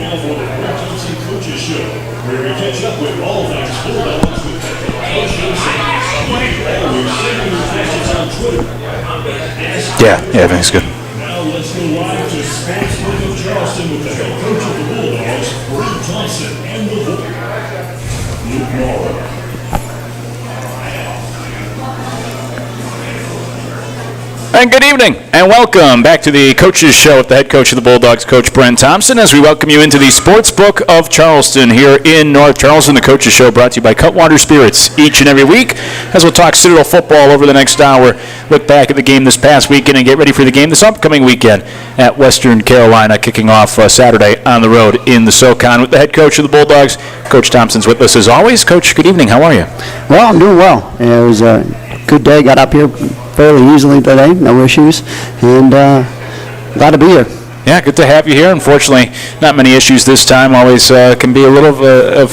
now for the Brockington Coaches Show, where we catch up with all things Bulldogs with Coach Hilton. Always sending your messages on Twitter. Yeah, everything's good. Now let's go live to Sportsbook of Charleston with the head coach of the Bulldogs, Brent Thompson, and the boy, Luke Morrow. And good evening, and welcome back to the Coaches Show with the head coach of the Bulldogs, Coach Brent Thompson, as we welcome you into the Sportsbook of Charleston here in North Charleston. The Coaches Show brought to you by Cutwater Spirits each and every week, as we'll talk Citadel football over the next hour, look back at the game this past weekend, and get ready for the game this upcoming weekend at Western Carolina, kicking off Saturday on the road in the SoCon. With the head coach of the Bulldogs, Coach Thompson's with us as always. Coach, good evening. How are you? Well, I'm doing well. It was a good day. Got up here fairly easily today, no issues, and glad to be here. Yeah, good to have you here. Unfortunately, not many issues this time. Always can be a little of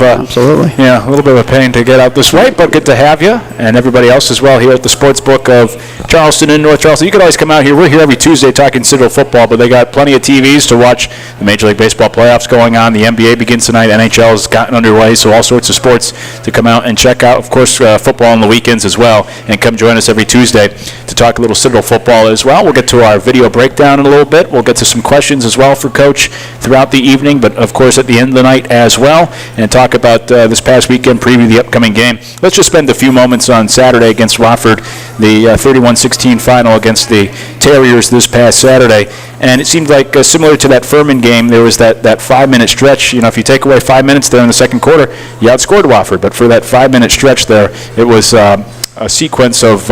a Absolutely. Yeah, a little bit of a pain to get out this way, but good to have you and everybody else as well here at the Sportsbook of Charleston in North Charleston. You can always come out here. We're here every Tuesday talking Citadel football, but they got plenty of TVs to watch the Major League Baseball playoffs going on. The NBA begins tonight. NHL has gotten underway, so all sorts of sports to come out and check out. Of course, football on the weekends as well, and come join us every Tuesday to talk a little Citadel football as well. We'll get to our video breakdown in a little bit. We'll get to some questions as well for Coach throughout the evening, but of course at the end of the night as well, and talk about this past weekend, preview the upcoming game. Let's just spend a few moments on Saturday against Wofford, the 31-16 final against the Terriers this past Saturday. And it seemed like similar to that Furman game, there was that 5-minute stretch. You know, if you take away 5 minutes there in the second quarter, you outscored Wofford. But for that 5-minute stretch there, it was a sequence of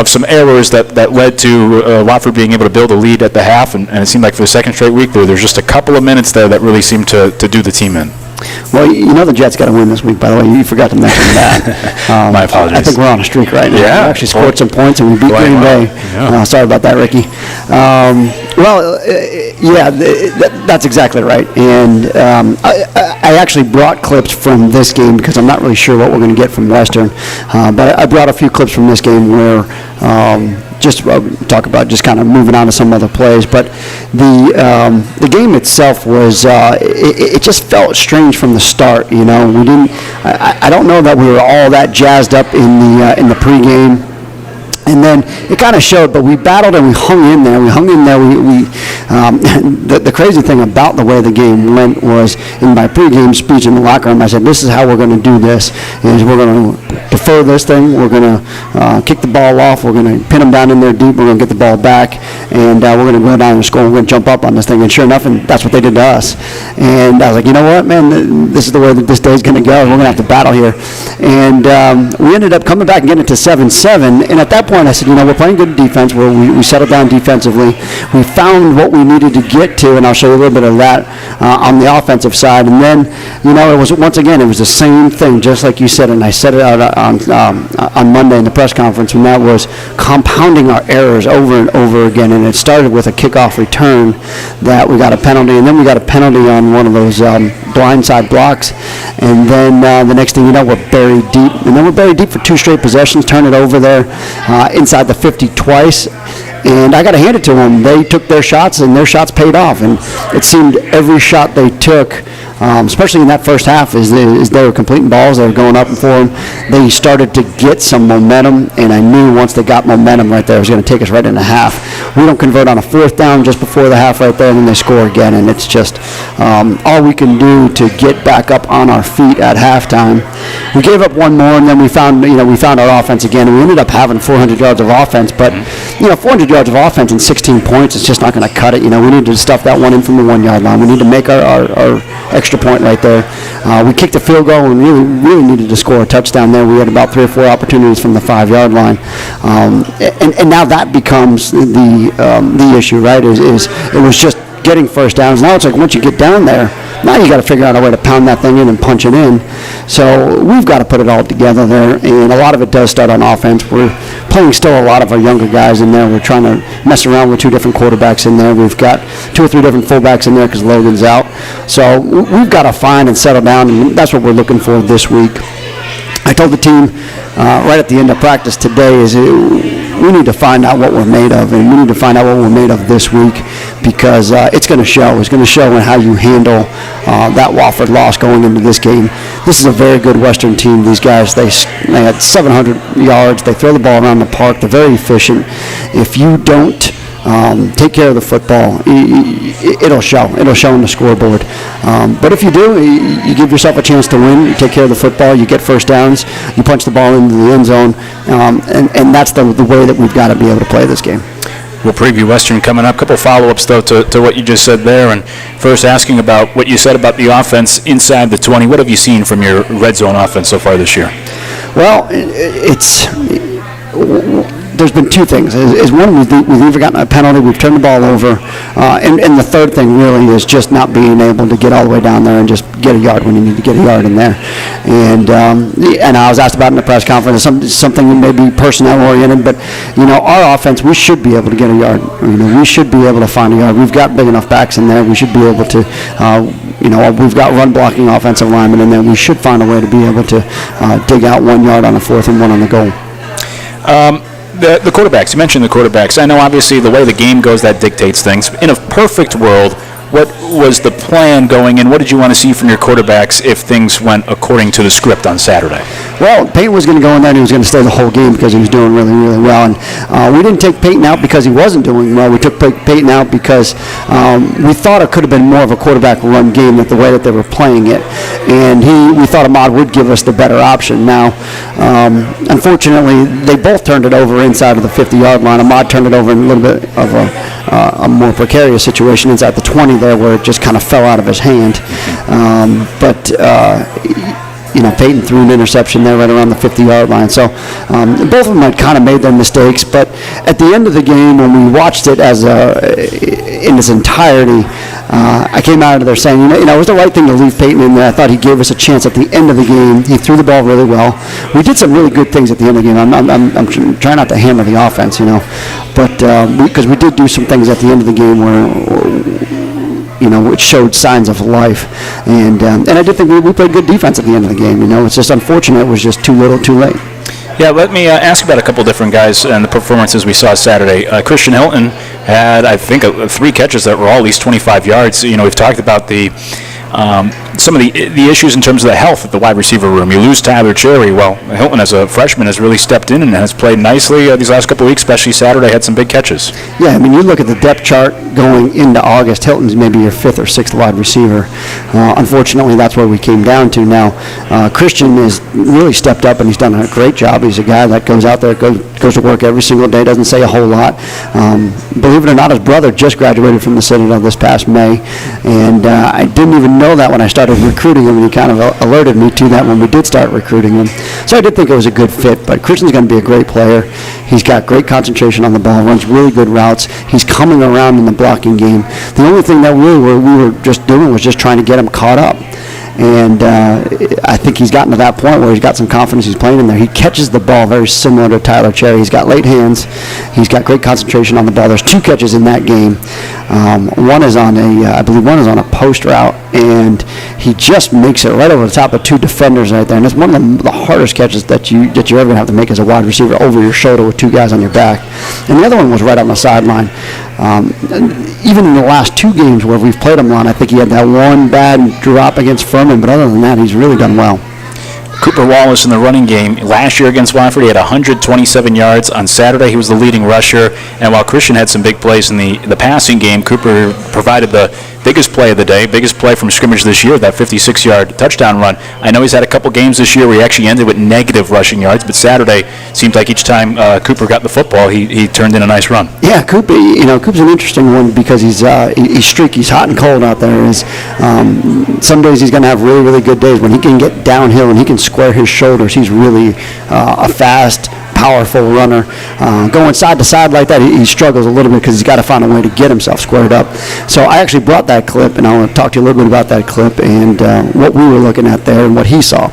some errors that led to Wofford being able to build a lead at the half, and it seemed like for the second straight week there's just a couple of minutes there that really seemed to do the team in. Well, you know the Jets got to win this week, by the way. You forgot to mention that. My apologies. I think we're on a streak right now. Yeah. We actually scored some points, and we beat Green Bay. Yeah. Sorry about that, Ricky. That's exactly right. And I actually brought clips from this game because I'm not really sure what we're going to get from Western. But I brought a few clips from this game where just talk about just kind of moving on to some other plays. But the game itself was it just felt strange from the start. You know, we didn't. I don't know that we were all that jazzed up in the pregame. And then it kind of showed, but we battled and we hung in there. The crazy thing about the way the game went was in my pregame speech in the locker room, I said, this is how we're going to do this, is we're going to defer this thing, we're going to kick the ball off, we're going to pin them down in there deep, we're going to get the ball back, and we're going to go down and score, we're going to jump up on this thing. And sure enough, and that's what they did to us. And I was like, you know what, man, this is the way that this day's going to go. We're going to have to battle here. And we ended up coming back and getting it to 7-7, and at that point, I said, you know, we're playing good defense. We settled down defensively. We found what we needed to get to, and I'll show you a little bit of that on the offensive side. And then, you know, it was the same thing, just like you said, and I said it out on Monday in the press conference, and that was compounding our errors over and over again. And it started with a kickoff return that we got a penalty, and then we got a penalty on one of those blindside blocks, and then the next thing you know, we're buried deep, and then we're buried deep for 2 straight possessions, turn it over there inside the 50 twice, and I got to hand it to them. They took their shots, and their shots paid off, and it seemed every shot they took, especially in that first half, as they were completing balls, they were going up for them, they started to get some momentum, and I knew once they got momentum right there, it was going to take us right into half. We don't convert on a 4th down just before the half right there, and then they score again, and it's just all we can do to get back up on our feet at halftime. We gave up one more, and then we found our offense again, and we ended up having 400 yards of offense, but 400 yards of offense and 16 points, it's just not going to cut it. We need to stuff that one in from the 1-yard line. We need to make our extra point right there. We kicked a field goal and really needed to score a touchdown there. We had about 3 or 4 opportunities from the 5-yard line, and now that becomes the issue, right? It was just getting first downs. Now it's like once you get down there, now you got to figure out a way to pound that thing in and punch it in. So we've got to put it all together there, and a lot of it does start on offense. We're playing still a lot of our younger guys in there. We're trying to mess around with 2 different quarterbacks in there. We've got 2 or 3 different fullbacks in there because Logan's out. So we've got to find and settle down, and that's what we're looking for this week. I told the team right at the end of practice today is we need to find out what we're made of, and we need to find out what we're made of this week, because it's going to show. It's going to show in how you handle that Wofford loss going into this game. This is a very good Western team. These guys, they had 700 yards. They throw the ball around the park. They're very efficient. If you don't take care of the football, it'll show. It'll show on the scoreboard. But if you do, you give yourself a chance to win. You take care of the football. You get first downs. You punch the ball into the end zone. And that's the way that we've got to be able to play this game. We'll preview Western coming up. A couple follow-ups, though, to what you just said there. And first, asking about what you said about the offense inside the 20. What have you seen from your red zone offense so far this year? Well, there's been two things. One, we've either gotten a penalty, we've turned the ball over, and the third thing really is just not being able to get all the way down there and just get a yard when you need to get a yard in there. And I was asked about in the press conference, something that may be personnel oriented, but our offense, we should be able to get a yard. We should be able to find a yard. We've got big enough backs in there. We should be able to. We've got run blocking offensive linemen in there. We should find a way to be able to dig out 1 yard on the 4th and 1 on the goal. The quarterbacks, you mentioned the quarterbacks. I know obviously the way the game goes, that dictates things. In a perfect world, what was the plan going in? What did you want to see from your quarterbacks if things went according to the script on Saturday? Well, Peyton was going to go in there and he was going to stay the whole game because he was doing really, really well. And we didn't take Peyton out because he wasn't doing well. We took Peyton out because we thought it could have been more of a quarterback run game with the way that they were playing it. And we thought Ahmad would give us the better option. Now, unfortunately, they both turned it over inside of the 50-yard line. Ahmad turned it over in a little bit of a more precarious situation inside the 20 there where it just kind of fell out of his hand. Peyton threw an interception there right around the 50-yard line. So both of them had kind of made their mistakes. But at the end of the game, when we watched it in its entirety, I came out of there saying, it was the right thing to leave Peyton in there. I thought he gave us a chance at the end of the game. He threw the ball really well. We did some really good things at the end of the game. I'm trying not to hammer the offense, but because we did do some things at the end of the game where which showed signs of life. And I did think we played good defense at the end of the game. It's just unfortunate it was just too little too late. Yeah, let me ask about a couple different guys and the performances we saw Saturday. Christian Hilton had, I think, 3 catches that were all at least 25 yards. We've talked about some of the issues in terms of the health of the wide receiver room. You lose Tyler Cherry. Well, Hilton as a freshman has really stepped in and has played nicely these last couple of weeks, especially Saturday, had some big catches. Yeah, you look at the depth chart going into August, Hilton's maybe your 5th or 6th wide receiver. Unfortunately, that's where we came down to now. Christian has really stepped up and he's done a great job. He's a guy that goes out there, goes to work every single day, doesn't say a whole lot. Believe it or not, his brother just graduated from the Citadel this past May, and I didn't even know that when I started recruiting him, and he kind of alerted me to that when we did start recruiting him. So I did think it was a good fit, but Christian's going to be a great player. He's got great concentration on the ball, runs really good routes. He's coming around in the blocking game. The only thing that we were just doing was just trying to get him caught up. And I think he's gotten to that point where he's got some confidence. He's playing in there. He catches the ball very similar to Tyler Cherry. He's got late hands. He's got great concentration on the ball. There's 2 catches in that game. One is on a post route, and he just makes it right over the top of 2 defenders right there. And it's one of the hardest catches that you're ever going to have to make as a wide receiver, over your shoulder with 2 guys on your back. And the other one was right on the sideline. Even in the last 2 games where we've played him on, I think he had that one bad drop against Furman, but other than that, he's really done well. Cooper Wallace in the running game last year against Wofford, he had 127 yards. On Saturday, he was the leading rusher. And while Christian had some big plays in the passing game, Cooper provided the biggest play of the day, biggest play from scrimmage this year, that 56-yard touchdown run. I know he's had a couple games this year where he actually ended with negative rushing yards, but Saturday seemed like each time Cooper got the football, he turned in a nice run. Yeah, Cooper's an interesting one because he's streaky. He's hot and cold out there. Some days he's going to have really, really good days. When he can get downhill and he can square his shoulders, he's really a fast, powerful runner. Going side to side like that, he struggles a little bit because he's got to find a way to get himself squared up. So I actually brought that clip, and I want to talk to you a little bit about that clip and what we were looking at there and what he saw.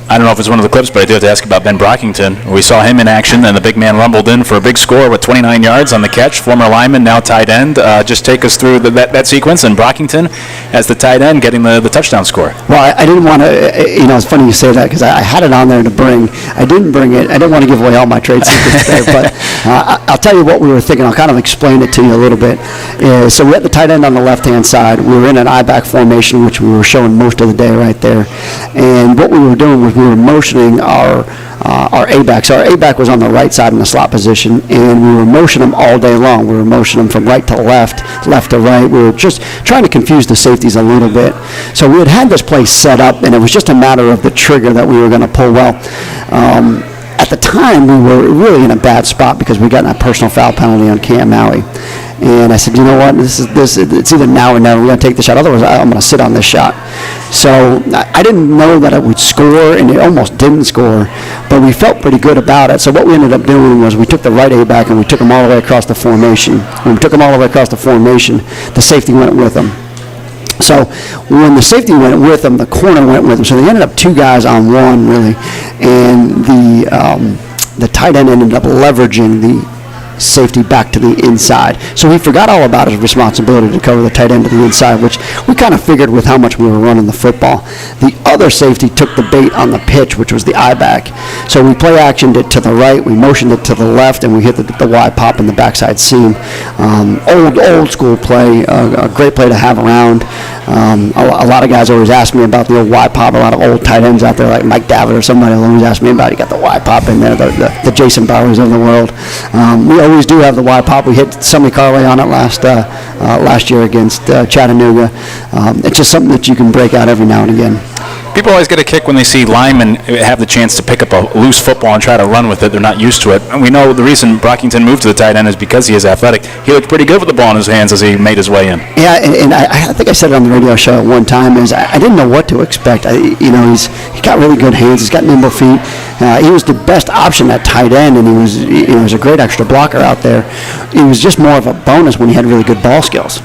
I don't know if it's one of the clips, but I do have to ask about Ben Brockington. We saw him in action, and the big man rumbled in for a big score with 29 yards on the catch. Former lineman, now tight end. Just take us through that sequence, and Brockington as the tight end getting the touchdown score. Well, I didn't want to, it's funny you say that because I had it on there to bring. I didn't bring it. I didn't want to give away all my trade secrets there, but I'll tell you what we were thinking. I'll kind of explain it to you a little bit. So we had the tight end on the left-hand side. We were in an I-back formation, which we were showing most of the day right there. And what we were doing was we were motioning our A-back. So our A-back was on the right side in the slot position, and we were motioning them all day long. We were motioning them from right to left, left to right. We were just trying to confuse the safeties a little bit. So we had this play set up, and it was just a matter of the trigger that we were going to pull well. At the time, we were really in a bad spot because we got a personal foul penalty on Cam Maui. And I said, you know what, it's either now or never. We're going to take the shot. Otherwise, I'm going to sit on this shot. So I didn't know that it would score, and it almost didn't score, but we felt pretty good about it. So what we ended up doing was we took the right A-back and we took him all the way across the formation. When we took him all the way across the formation, the safety went with him. So when the safety went with him, the corner went with him. So they ended up two guys on one, really. And the tight end ended up leveraging the safety back to the inside. So he forgot all about his responsibility to cover the tight end to the inside, which we kind of figured with how much we were running the football. The other safety took the bait on the pitch, which was the I-back. So we play actioned it to the right, we motioned it to the left, and we hit the Y pop in the backside seam. Old school play, a great play to have around. A lot of guys always ask me about the old Y pop. A lot of old tight ends out there like Mike Davitt or somebody will always ask me about it. You got the Y pop in there, the Jason Bowers of the world. We always do have the Y pop. We hit Sonny Carley on it last year against Chattanooga. It's just something that you can break out every now and again. People always get a kick when they see linemen have the chance to pick up a loose football and try to run with it. They're not used to it. And we know the reason Brockington moved to the tight end is because he is athletic. He looked pretty good with the ball in his hands as he made his way in. Yeah, and I think I said it on the radio show at one time, is I didn't know what to expect. He's got really good hands. He's got nimble feet. He was the best option at tight end, and he was a great extra blocker out there. He was just more of a bonus when he had really good ball skills.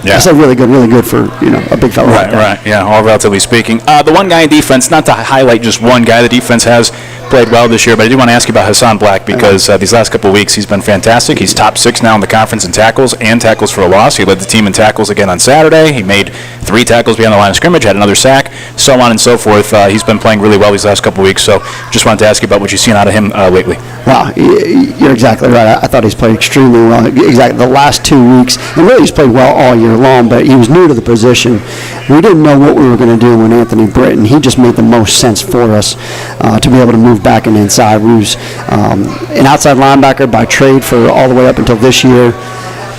Yeah. I said really good for a big fella like that. Right, yeah, all relatively speaking. The one guy in defense, not to highlight just one guy, the defense has played well this year, but I do want to ask you about Hassan Black because these last couple of weeks he's been fantastic. He's top 6 now in the conference in tackles and tackles for a loss. He led the team in tackles again on Saturday. He made 3 tackles beyond the line of scrimmage, had another sack, so on and so forth. He's been playing really well these last couple of weeks, so just wanted to ask you about what you've seen out of him lately. Wow, you're exactly right. I thought he's played extremely well. Exactly, the last 2 weeks, and really he's played well all year long, but he was new to the position. We didn't know what we were going to do when Anthony Britton, he just made the most sense for us to be able to move back and inside. We was an outside linebacker by trade for all the way up until this year.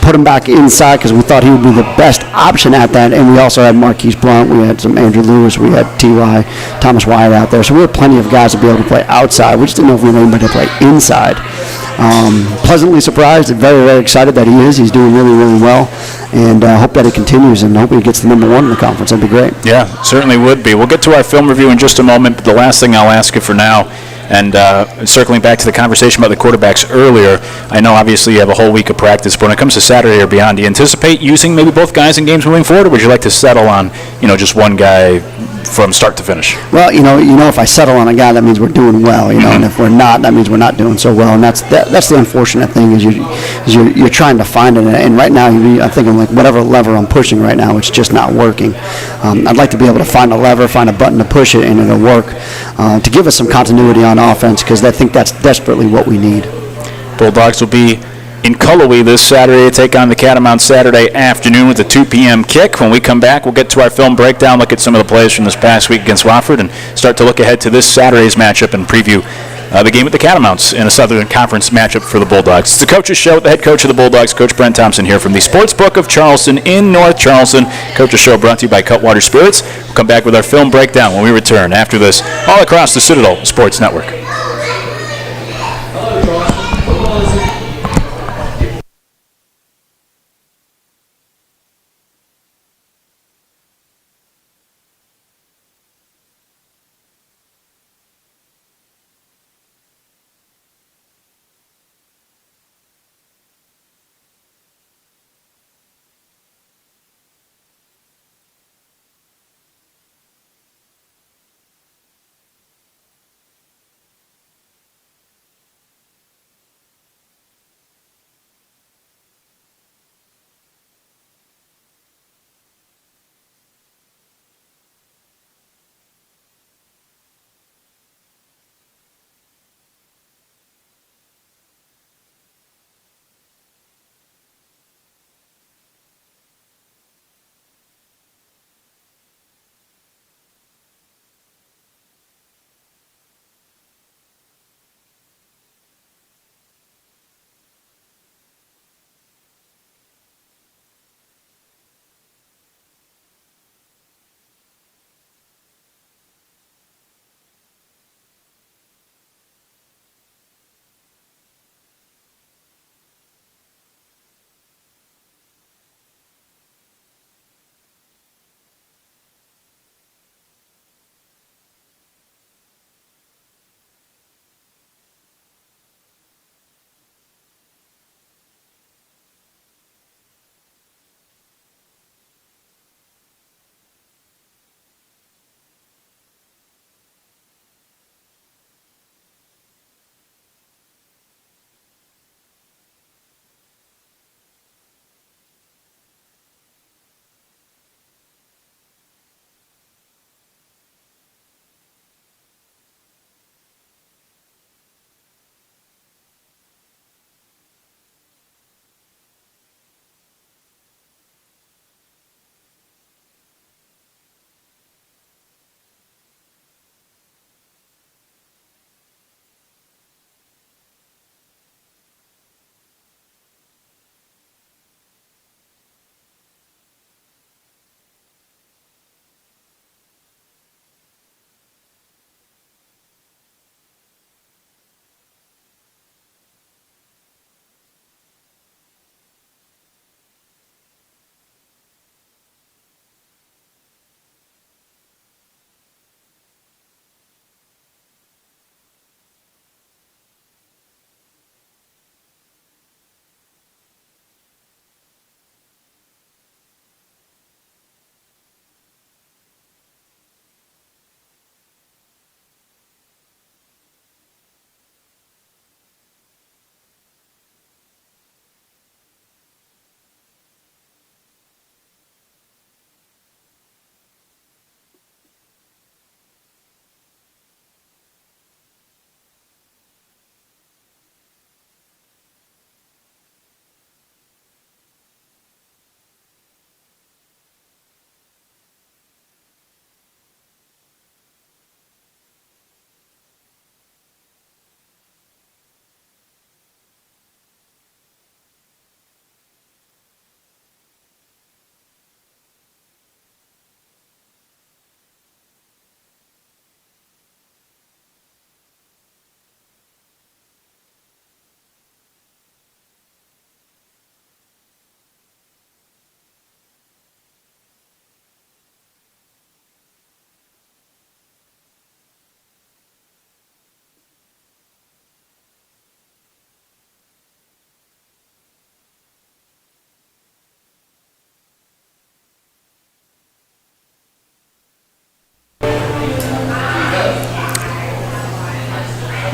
Put him back inside because we thought he would be the best option at that, and we also had Marquise Blount, we had some Andrew Lewis, we had T.Y. Thomas Wyatt out there, so we had plenty of guys to be able to play outside. We just didn't know if we had anybody to play inside. Pleasantly surprised and very, very excited that he is. He's doing really, really well, and hope that it continues, and hope he gets the number 1 in the conference. That'd be great. Yeah, certainly would be. We'll get to our film review in just a moment, but the last thing I'll ask you for now, and circling back to the conversation about the quarterbacks earlier, I know obviously you have a whole week of practice, but when it comes to Saturday or beyond, do you anticipate using maybe both guys in games moving forward, or would you like to settle on, just one guy from start to finish? Well, if I settle on a guy, that means we're doing well, and if we're not, that means we're not doing so well, and that's the unfortunate thing is you're trying to find it, and right now I'm thinking like whatever lever I'm pushing right now, it's just not working. I'd like to be able to find a lever, find a button to push it, and it'll work to give us some continuity on offense, because I think that's desperately what we need. Bulldogs will be in Cullowhee this Saturday to take on the Catamounts Saturday afternoon with a 2 p.m. kick. When we come back, we'll get to our film breakdown, look at some of the plays from this past week against Wofford, and start to look ahead to this Saturday's matchup and preview the game with the Catamounts in a Southern Conference matchup for the Bulldogs. It's the Coach's Show with the head coach of the Bulldogs, Coach Brent Thompson, here from the Sportsbook of Charleston in North Charleston. Coach's Show brought to you by Cutwater Spirits. We'll come back with our film breakdown when we return after this, all across the Citadel Sports Network.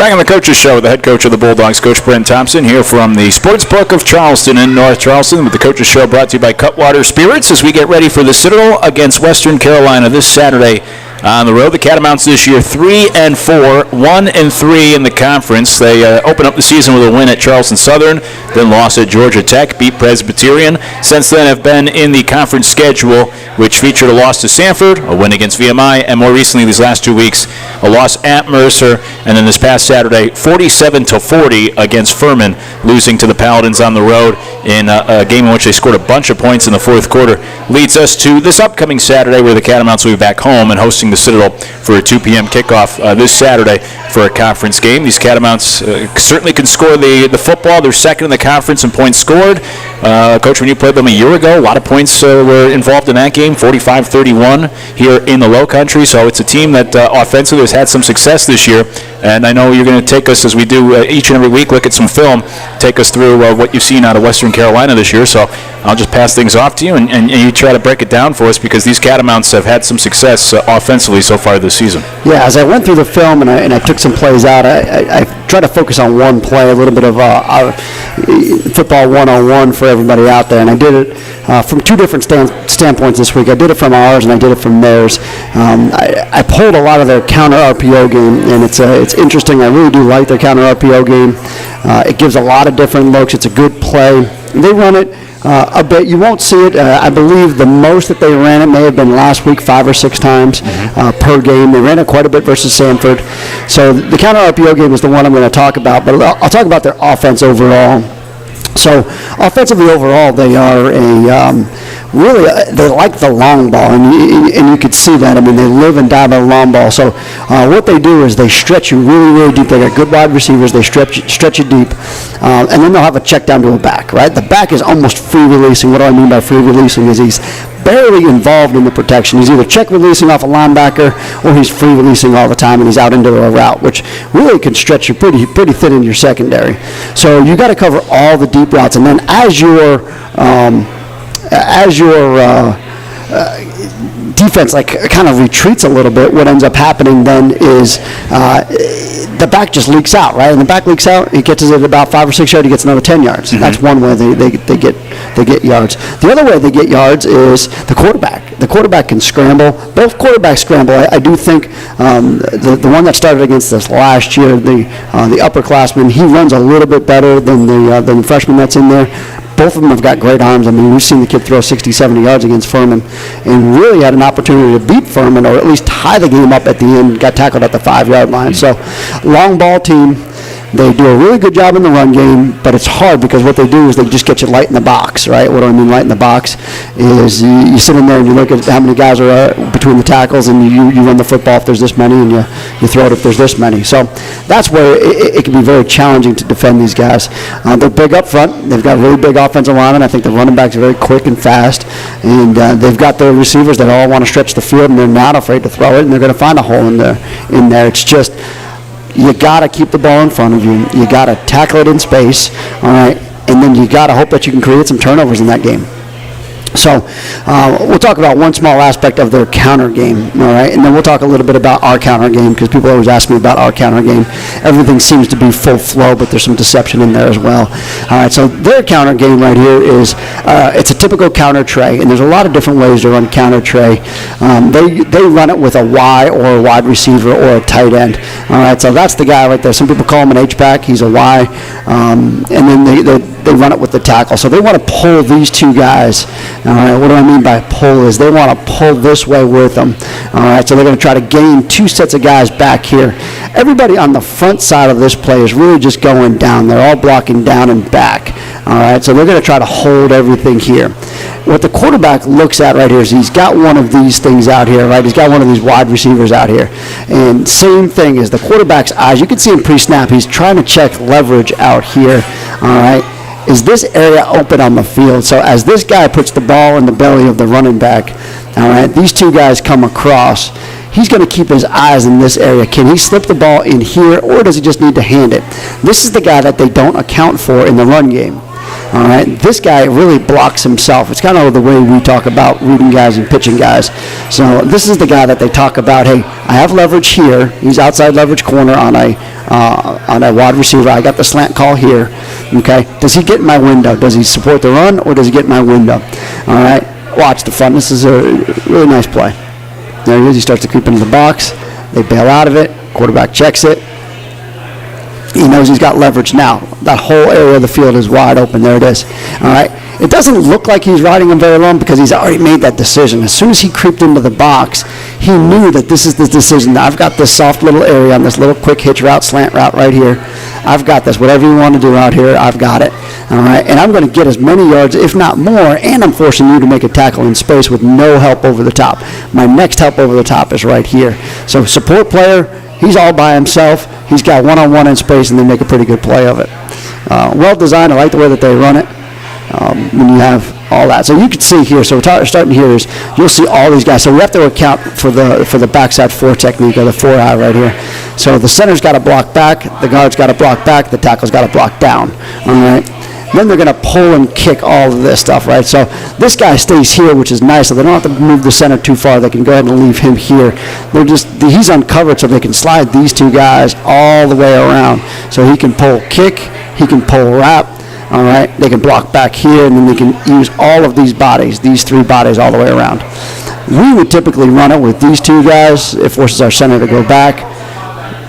Back on the Coaches Show, the head coach of the Bulldogs, Coach Brent Thompson, here from the Sportsbook of Charleston in North Charleston, with the Coaches Show brought to you by Cutwater Spirits as we get ready for the Citadel against Western Carolina this Saturday on the road. The Catamounts this year 3-4, 1-3 in the conference. They open up the season with a win at Charleston Southern, then lost at Georgia Tech, beat Presbyterian. Since then have been in the conference schedule, which featured a loss to Sanford, a win against VMI, and more recently these last 2 weeks, a loss at Mercer, and then this past Saturday, 47-40 against Furman, losing to the Paladins on the road in a game in which they scored a bunch of points in the fourth quarter. Leads us to this upcoming Saturday, where the Catamounts will be back home and hosting the Citadel for a 2 p.m. kickoff this Saturday for a conference game. These Catamounts certainly can score the football. They're second in the conference in points scored. Coach, when you played them a year ago, a lot of points were involved in that game, 45-31 here in the Low Country. So it's a team that offensively has had some success this year. And I know you're going to take us, as we do each and every week, look at some film, take us through what you've seen out of Western Carolina this year. So I'll just pass things off to you, and you try to break it down for us, because these Catamounts have had some success offensively so far this season. Yeah, as I went through the film and I took some plays out, I tried to focus on one play, a little bit of football 101 for everybody out there, and I did it from two different standpoints this week. I did it from ours and I did it from theirs. I pulled a lot of their counter RPO game, and it's interesting. I really do like their counter RPO game. It gives a lot of different looks. It's a good play. They run it a bit. You won't see it. I believe the most that they ran it may have been last week, 5 or 6 times per game. They ran it quite a bit versus Sanford. So the counter RPO game is the one I'm going to talk about, but I'll talk about their offense overall. So offensively overall, they are they like the long ball, and you could see that. I mean, they live and die by the long ball. So what they do is they stretch you really, really deep. They got good wide receivers. They stretch you deep, and then they'll have a check down to a back, right? The back is almost free releasing. What do I mean by free releasing is he's barely involved in the protection. He's either check releasing off a linebacker, or he's free releasing all the time, and he's out into a route, which really can stretch you pretty thin in your secondary. So you got to cover all the deep routes, and then as your defense kind of retreats a little bit, what ends up happening then is the back just leaks out, right? And the back leaks out, he gets it at about 5 or 6 yards, he gets another 10 yards. Mm-hmm. That's one way they get yards. The other way they get yards is the quarterback. The quarterback can scramble. Both quarterbacks scramble. I do think the one that started against us last year, the upperclassman, he runs a little bit better than the freshman that's in there. Both of them have got great arms. I mean, we've seen the kid throw 60, 70 yards against Furman, and really had an opportunity to beat Furman, or at least tie the game up at the end, got tackled at the 5-yard line. So, long ball team. They do a really good job in the run game, but it's hard because what they do is they just get you light in the box, right? What do I mean light in the box is you sit in there and you look at how many guys are between the tackles, and you run the football if there's this many, and you throw it if there's this many. So that's where it can be very challenging to defend these guys. They're big up front. They've got really big offensive linemen. I think the running backs are very quick and fast, and they've got their receivers that all want to stretch the field, and they're not afraid to throw it, and they're going to find a hole in there. It's just, you got to keep the ball in front of you. You got to tackle it in space, all right? And then you got to hope that you can create some turnovers in that game. So we'll talk about one small aspect of their counter game, all right? And then we'll talk a little bit about our counter game, because people always ask me about our counter game. Everything seems to be full flow, but there's some deception in there as well. All right, so their counter game right here is, it's a typical counter tray, and there's a lot of different ways to run counter tray. They run it with a Y, or a wide receiver, or a tight end. All right, so that's the guy right there. Some people call him an H-back. He's a Y. And then they run it with the tackle. So they want to pull these two guys. All right, what do I mean by pull is they want to pull this way with them. All right, so they're going to try to gain 2 sets of guys back here. Everybody on the front side of this play is really just going down. They're all blocking down and back. All right, so they're going to try to hold everything here. What the quarterback looks at right here is he's got one of these things out here, right? He's got one of these wide receivers out here. And same thing is the quarterback's eyes. You can see him pre-snap. He's trying to check leverage out here, all right? Is this area open on the field? So as this guy puts the ball in the belly of the running back, all right, these two guys come across, he's going to keep his eyes in this area. Can he slip the ball in here, or does he just need to hand it? This is the guy that they don't account for in the run game. All right, this guy really blocks himself. It's kind of the way we talk about reading guys and pitching guys. So this is the guy that they talk about. Hey, I have leverage here. He's outside leverage corner on a wide receiver. I got the slant call here. Okay, does he get in my window? Does he support the run, or does he get in my window? All right, watch the front. This is a really nice play. There he is. He starts to creep into the box. They bail out of it. Quarterback checks it. He knows he's got leverage now. That whole area of the field is wide open. There it is. All right. It doesn't look like he's riding him very long because he's already made that decision. As soon as he creeped into the box, he knew that this is the decision. Now, I've got this soft little area on this little quick hitch route, slant route right here. I've got this. Whatever you want to do out here, I've got it. All right. And I'm going to get as many yards, if not more, and I'm forcing you to make a tackle in space with no help over the top. My next help over the top is right here. So support player, he's all by himself. He's got one-on-one in space, and they make a pretty good play of it. Well designed. I like the way that they run it when you have all that. So you can see here, so we're starting here is you'll see all these guys. So we have to account for the backside four technique, or the 4-eye right here. So the center's got to block back, the guard's got to block back, the tackle's got to block down. All right. Then they're going to pull and kick all of this stuff, right? So this guy stays here, which is nice. So they don't have to move the center too far. They can go ahead and leave him here. He's uncovered, so they can slide these two guys all the way around. So he can pull kick, he can pull wrap. All right, they can block back here, and then they can use all of these bodies, these three bodies all the way around. We would typically run it with these two guys. It forces our center to go back.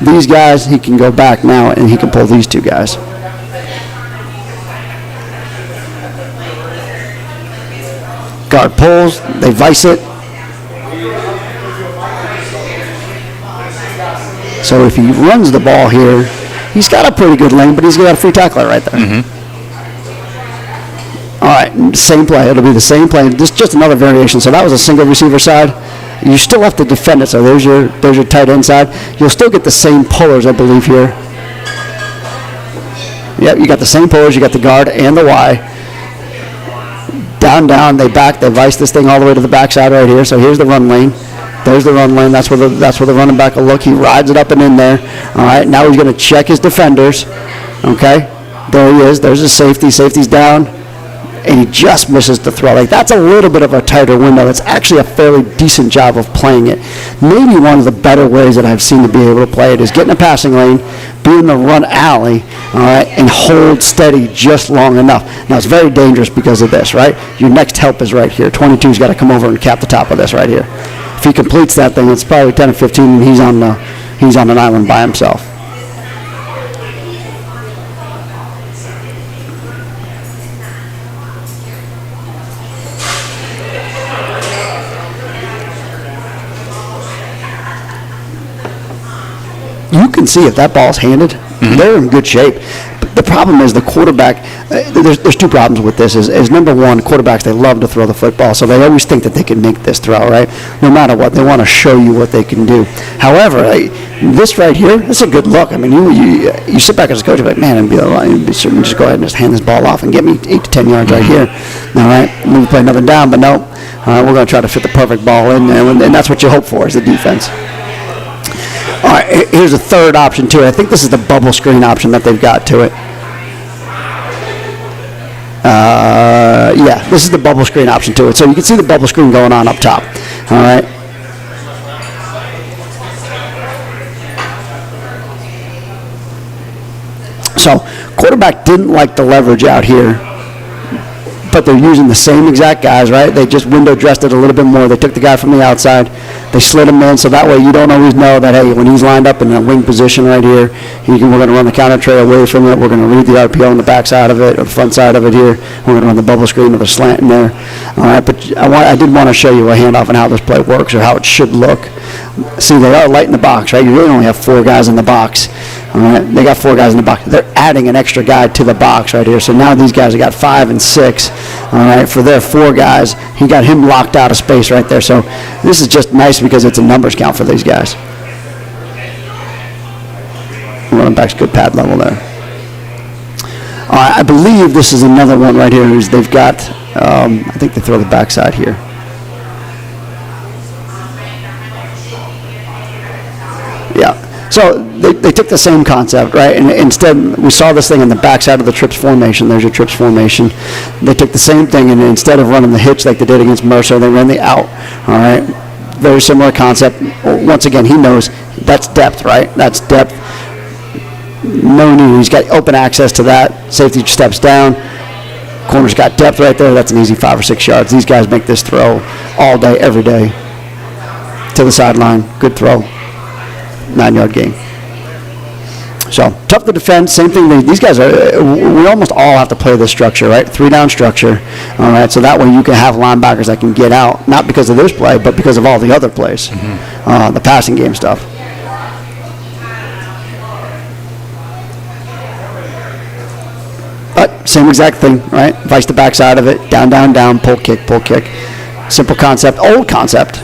These guys, he can go back now, and he can pull these two guys. Guard pulls, they vice it. So if he runs the ball here, he's got a pretty good lane, but he's got a free tackler right there. Mm-hmm. All right, same play. It'll be the same play. Just another variation. So that was a single receiver side. You still have to defend it. So there's your tight end side. You'll still get the same pullers, I believe, here. Yep, you got the same pullers. You got the guard and the Y. Down, they back, they vice this thing all the way to the backside right here. So here's the run lane. There's the run lane. That's where the running back will look. He rides it up and in there. All right, now he's going to check his defenders. Okay, there he is. There's his safety. Safety's down, and he just misses the throw. Like, that's a little bit of a tighter window. It's actually a fairly decent job of playing it. Maybe one of the better ways that I've seen to be able to play it is get in a passing lane, be in the run alley, all right, and hold steady just long enough. Now, it's very dangerous because of this, right? Your next help is right here. 22's got to come over and cap the top of this right here. If he completes that thing, it's probably 10 or 15, and he's on an island by himself. You can see if that ball's handed, they're in good shape. But the problem is the quarterback, there's two problems with this. Is number one, quarterbacks, they love to throw the football, so they always think that they can make this throw, right? No matter what, they want to show you what they can do. However, this right here, it's a good look. I mean, you sit back as a coach, you're like, man, I'd be certain just go ahead and just hand this ball off and get me 8 to 10 yards right here. All right, maybe play another down, but no. We're going to try to fit the perfect ball in there, and that's what you hope for is the defense. All right, here's a third option to it. I think this is the bubble screen option that they've got to it. Yeah, this is the bubble screen option to it. So you can see the bubble screen going on up top. All right. So quarterback didn't like the leverage out here, but they're using the same exact guys, right? They just window dressed it a little bit more. They took the guy from the outside. They slid him in, so that way you don't always know that, hey, when he's lined up in a wing position right here, we're going to run the counter tray away from it. We're going to read the RPO on the back side of it, or the front side of it here. We're going to run the bubble screen with a slant in there. All right, but I did want to show you a handoff and how this play works, or how it should look. See, they are light in the box, right? You really only have 4 guys in the box. All right, they got 4 guys in the box. They're adding an extra guy to the box right here. So now these guys have got 5 and 6. All right, for their 4 guys, he got him locked out of space right there. So this is just nice because it's a numbers count for these guys. Running back's good pad level there. All right, I believe this is another one right here. They've got, I think they throw the backside here. Yeah. So they took the same concept, right? And instead, we saw this thing on the backside of the trips formation. There's your trips formation. They took the same thing, and instead of running the hitch like they did against Mercer, they ran the out, all right? Very similar concept. Once again, he knows that's depth, right? That's depth. No need. He's got open access to that. Safety steps down. Corner's got depth right there. That's an easy 5 or 6 yards. These guys make this throw all day, every day. To the sideline. Good throw. 9-yard gain. So, tough to defend. Same thing. These guys we almost all have to play this structure, right? 3-down structure. All right, so that way you can have linebackers that can get out, not because of this play, but because of all the other plays, the passing game stuff. But same exact thing, right? Vice the backside of it, down, down, down, pull, kick, pull, kick. Simple concept, old concept.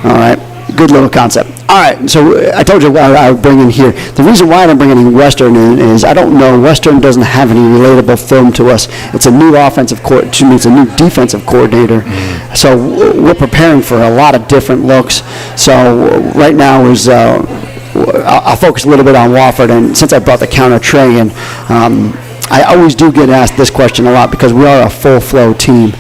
All right, good little concept. All right, so I told you what I would bring in here. The reason why I didn't bring any Western in is I don't know. Western doesn't have any relatable film to us. It's a new it's a new defensive coordinator. So we're preparing for a lot of different looks. So right now is I'll focus a little bit on Wofford, and since I brought the counter tray in, I always do get asked this question a lot because we are a full flow team,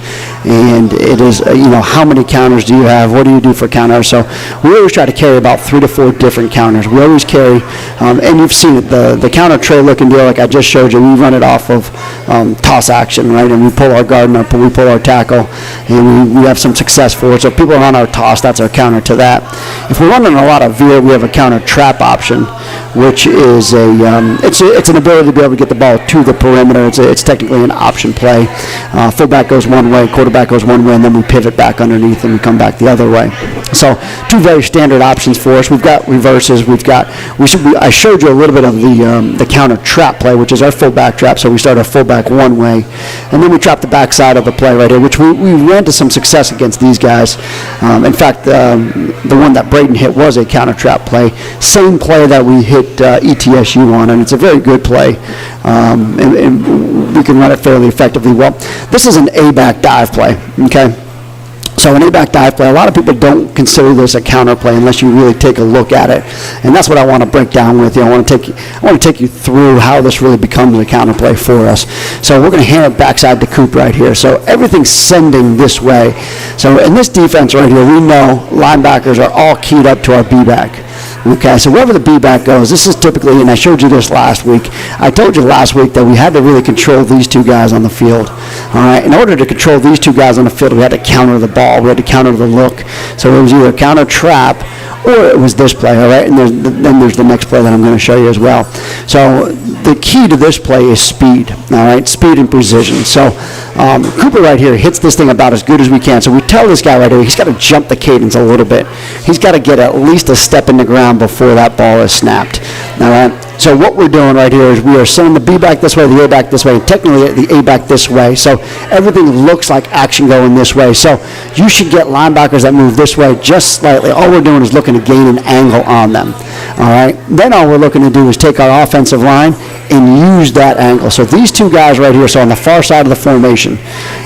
and it is, how many counters do you have? What do you do for counters? So we always try to carry about 3 to 4 different counters. We always carry, and you've seen it, the counter tray looking deal like I just showed you. We run it off of toss action, right? And we pull our guard up, and we pull our tackle, and we have some success for it. So if people are on our toss, that's our counter to that. If we're running a lot of veer, we have a counter trap option, which is it's an ability to be able to get the ball to the perimeter. It's technically an option play. Fullback goes one way, quarterback goes one way, and then we pivot back underneath and we come back the other way. So 2 very standard options for us. We've got reverses. I showed you a little bit of the counter trap play, which is our fullback trap. So we start our fullback one way, and then we trap the backside of the play right here, which we ran to some success against these guys. In fact, the one that Braden hit was a counter trap play. Same play that we hit ETSU on, and it's a very good play. And we can run it fairly effectively. Well, this is an A-back dive play, okay? So an A-back dive play, a lot of people don't consider this a counter play unless you really take a look at it. And that's what I want to break down with you. I want to take you through how this really becomes a counter play for us. So we're going to hand it backside to Coop right here. So everything's sending this way. So in this defense right here, we know linebackers are all keyed up to our B-back. Okay, so wherever the B-back goes, this is typically, and I showed you this last week, I told you last week that we had to really control these 2 guys on the field. All right, in order to control these 2 guys on the field, we had to counter the ball, we had to counter the look. So it was either counter trap or it was this play, all right? And then there's the next play that I'm going to show you as well. So the key to this play is speed, all right? Speed and precision. So Cooper right here hits this thing about as good as we can. So we tell this guy right here, he's got to jump the cadence a little bit. He's got to get at least a step in the ground before that ball is snapped, all right? So what we're doing right here is we are sending the B back this way, the A back this way, and technically the A back this way. So everything looks like action going this way. So you should get linebackers that move this way just slightly. All we're doing is looking to gain an angle on them. All right. Then all we're looking to do is take our offensive line and use that angle. So these 2 guys right here, so on the far side of the formation,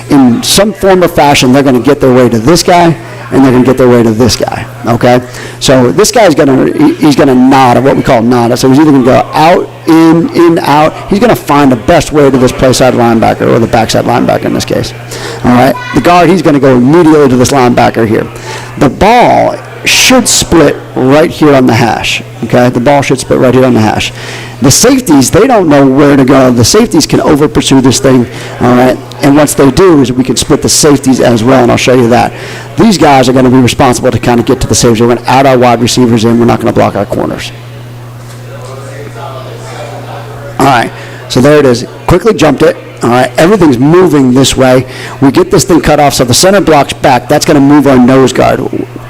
in some form or fashion, they're going to get their way to this guy, and they're going to get their way to this guy, okay? So this guy's going to nod, or what we call nod. So he's either going to go out, in, out. He's going to find the best way to this play side linebacker, or the backside linebacker in this case, all right? The guard, he's going to go immediately to this linebacker here. The ball should split right here on the hash, okay? The ball should split right here on the hash. The safeties, they don't know where to go. The safeties can over-pursue this thing, all right? And once they do, is we can split the safeties as well, and I'll show you that. These guys are going to be responsible to kind of get to the safeties. We're going to add our wide receivers in. We're not going to block our corners. All right, so there it is. Quickly jumped it. All right, everything's moving this way. We get this thing cut off, so the center blocks back. That's going to move our nose guard.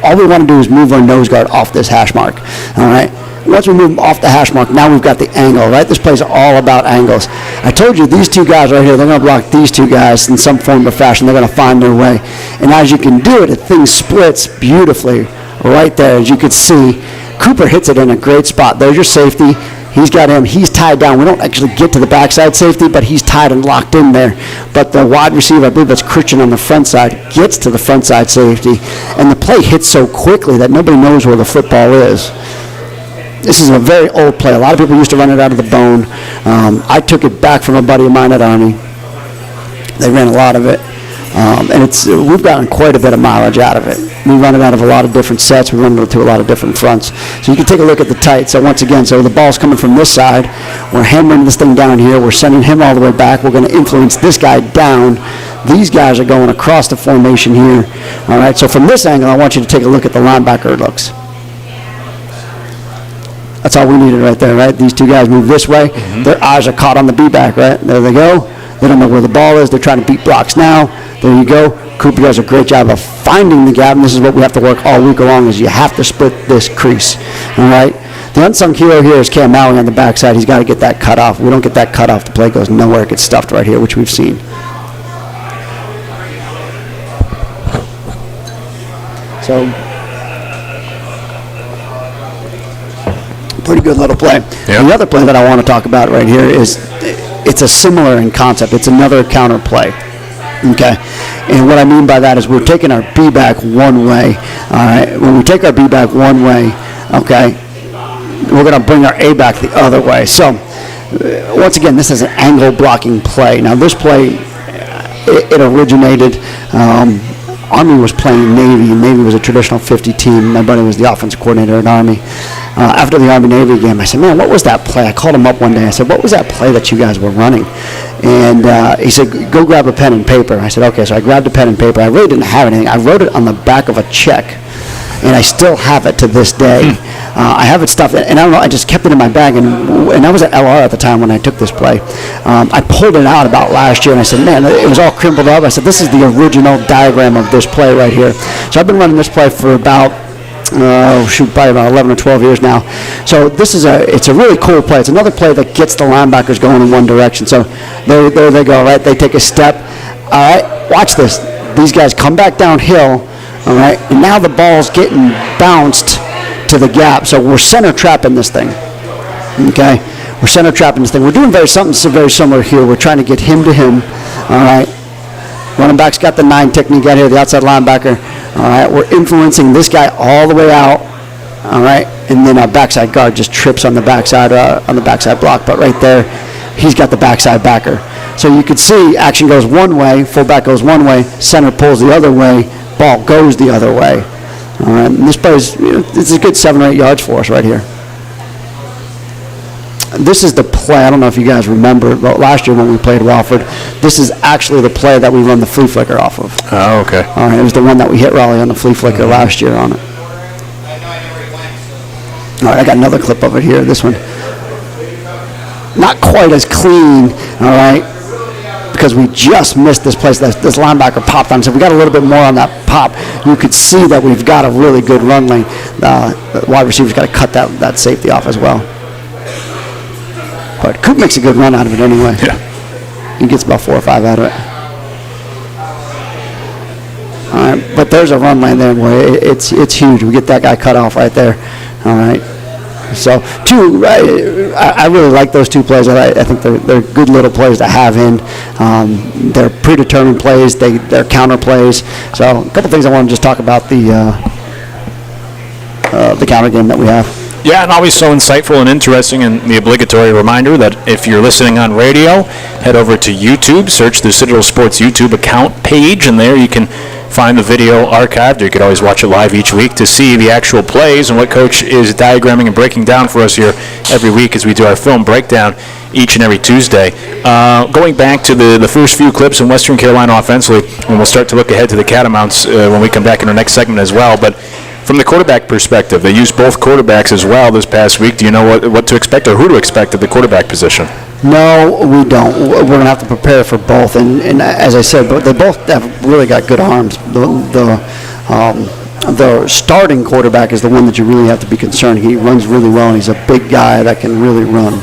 All we want to do is move our nose guard off this hash mark. All right. Once we move them off the hash mark, now we've got the angle, right? This play's all about angles. I told you these 2 guys right here, they're going to block these 2 guys in some form or fashion. They're going to find their way. And as you can do it, the thing splits beautifully right there. As you can see, Cooper hits it in a great spot. There's your safety. He's got him. He's tied down. We don't actually get to the backside safety, but he's tied and locked in there. But the wide receiver, I believe that's Christian on the front side, gets to the front side safety. And the play hits so quickly that nobody knows where the football is. This is a very old play. A lot of people used to run it out of the bone. I took it back from a buddy of mine at Army. They ran a lot of it. And we've gotten quite a bit of mileage out of it. We run it out of a lot of different sets. We run it to a lot of different fronts. So you can take a look at the tight. So once again, so the ball's coming from this side. We're hammering this thing down here. We're sending him all the way back. We're going to influence this guy down. These guys are going across the formation here. All right, so from this angle, I want you to take a look at the linebacker looks. That's all we needed right there, right? These two guys move this way. Mm-hmm. Their eyes are caught on the B-back, right? There they go. They don't know where the ball is. They're trying to beat blocks now. There you go. Cooper does a great job of finding the gap, and this is what we have to work all week long, is you have to split this crease, all right? The unsung hero here is Cam Maui on the backside. He's got to get that cut off. We don't get that cut off, the play goes nowhere. It gets stuffed right here, which we've seen. So, pretty good little play. Yep. The other play that I want to talk about right here is it's a similar in concept. It's another counter play. Okay, and what I mean by that is we're taking our B back one way. All right, when we take our B back one way, okay, we're going to bring our A back the other way. So once again, this is an angle blocking play. Now this play, it originated. Army was playing Navy, and Navy was a traditional 50 team. My buddy was the offensive coordinator at Army. After the Army-Navy game, I said, man, what was that play? I called him up one day. I said, what was that play that you guys were running? And he said, go grab a pen and paper. I said, okay. So I grabbed a pen and paper. I really didn't have anything. I wrote it on the back of a check, and I still have it to this day. I have it stuffed, and I don't know, I just kept it in my bag, and I was at LR at the time when I took this play. I pulled it out about last year, and I said, man, it was all crumpled up. I said, this is the original diagram of this play right here. So I've been running this play for about, probably about 11 or 12 years now. So this is it's a really cool play. It's another play that gets the linebackers going in one direction. So there they go, right? They take a step. All right, watch this. These guys come back downhill, all right, and now the ball's getting bounced to the gap. So we're center trapping this thing, okay? We're center trapping this thing. We're doing something very similar here. We're trying to get him to him, all right? Running back's got the 9 technique out here, the outside linebacker. All right, we're influencing this guy all the way out, all right? And then our backside guard just trips on the backside block. But right there, he's got the backside backer. So you could see action goes one way, fullback goes one way, center pulls the other way, ball goes the other way. All right, and this play is, it's a good 7 or 8 yards for us right here. This is the play. I don't know if you guys remember, but last year when we played Walford, this is actually the play that we run the flea flicker off of. Oh, okay. All right, it was the one that we hit Raleigh on the flea flicker last year on it. All right, I got another clip of it here. This one, not quite as clean, all right, because we just missed this place. This linebacker popped on. So we got a little bit more on that pop. You could see that we've got a really good run lane. The wide receiver's got to cut that safety off as well. But Coop makes a good run out of it anyway. Yeah. He gets about 4 or 5 out of it. All right, but there's a run lane there, boy. It's huge. We get that guy cut off right there. All right. So, I really like those 2 plays. I think they're good little plays to have in. They're predetermined plays. They're counter plays. So, a couple things I want to just talk about the counter game that we have. Yeah, and always so insightful and interesting, and the obligatory reminder that if you're listening on radio, head over to YouTube, search the Citadel Sports YouTube account page, and there you can find the video archived. You could always watch it live each week to see the actual plays and what Coach is diagramming and breaking down for us here every week as we do our film breakdown each and every Tuesday. Going back to the first few clips in Western Carolina offensively, and we'll start to look ahead to the Catamounts when we come back in our next segment as well, but from the quarterback perspective, they used both quarterbacks as well this past week. Do you know what to expect or who to expect at the quarterback position? No, we don't. We're going to have to prepare for both. And as I said, they both have really got good arms. The starting quarterback is the one that you really have to be concerned. He runs really well, and he's a big guy that can really run.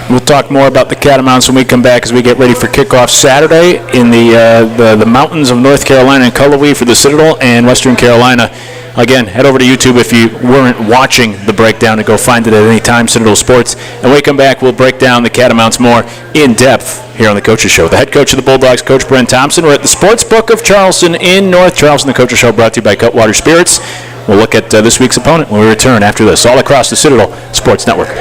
We'll talk more about the Catamounts when we come back as we get ready for kickoff Saturday in the mountains of North Carolina and Cullowhee for the Citadel and Western Carolina. Again, head over to YouTube if you weren't watching the breakdown and go find it at any time, Citadel Sports. And when we come back, we'll break down the Catamounts more in depth here on the Coaches Show. The head coach of the Bulldogs, Coach Brent Thompson. We're at the Sports Book of Charleston in North Charleston. The Coaches Show brought to you by Cutwater Spirits. we'll look at this week's opponent when we return after this, all across the Citadel Sports Network.